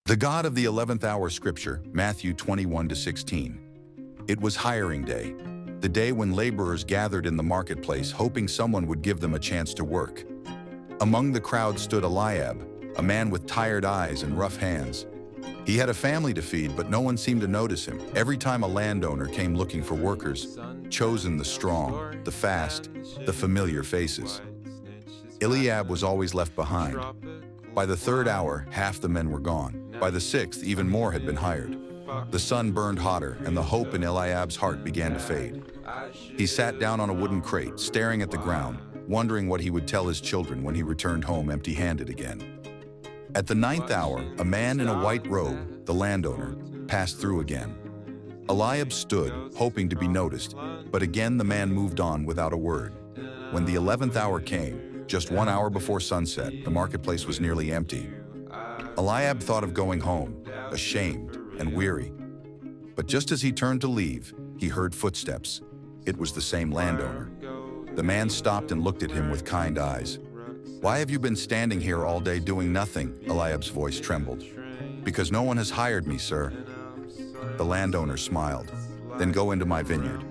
The God of the 11th hour scripture, Matthew 21-16. It was hiring day, the day when laborers gathered in the marketplace hoping someone would give them a chance to work. Among the crowd stood Eliab, a man with tired eyes and rough hands. He had a family to feed, but no one seemed to notice him. Every time a landowner came looking for workers, chosen the strong, the fast, the familiar faces. Eliab was always left behind. By the third hour, half the men were gone. By the sixth, even more had been hired. The sun burned hotter, and the hope in Eliab's heart began to fade. He sat down on a wooden crate, staring at the ground, wondering what he would tell his children when he returned home empty-handed again. At the ninth hour, a man in a white robe, the landowner, passed through again. Eliab stood, hoping to be noticed, but again the man moved on without a word. When the 11th hour came, just 1 hour before sunset, the marketplace was nearly empty. Eliab thought of going home, ashamed and weary. But just as he turned to leave, he heard footsteps. It was the same landowner. The man stopped and looked at him with kind eyes. "Why have you been standing here all day doing nothing?" Eliab's voice trembled. "Because no one has hired me, sir." The landowner smiled. "Then go into my vineyard."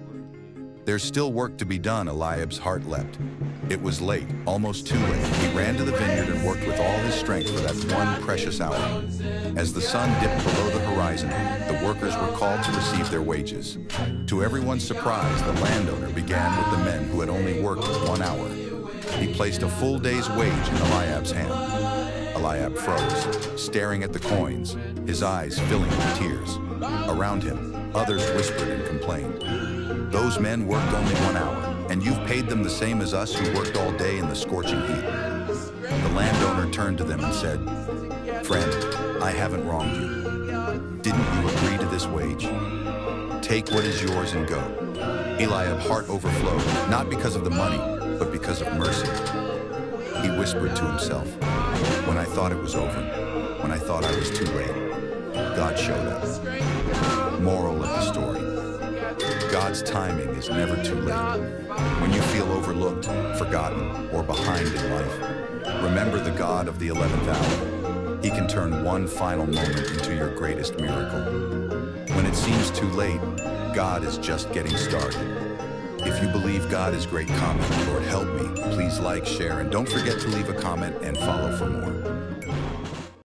"There's still work to be done," Eliab's heart leapt. It was late, almost too late. He ran to the vineyard and worked with all his strength for that one precious hour. As the sun dipped below the horizon, the workers were called to receive their wages. To everyone's surprise, the landowner began with the men who had only worked 1 hour. He placed a full day's wage in Eliab's hand. Eliab froze, staring at the coins, his eyes filling with tears. Around him, others whispered and complained. "Those men worked only 1 hour, and you've paid them the same as us who worked all day in the scorching heat." The landowner turned to them and said, "Friend, I haven't wronged you. Didn't you agree to this wage? Take what is yours and go." Eliab's heart overflowed, not because of the money, but because of mercy. He whispered to himself, "When I thought it was over, when I thought I was too late, God showed up." Moral of the story: God's timing is never too late. When you feel overlooked, forgotten, or behind in life, remember the God of the 11th hour. He can turn one final moment into your greatest miracle. When it seems too late, God is just getting started. If you believe God is great, comment, "Lord, help me." Please like, share, and don't forget to leave a comment and follow for more.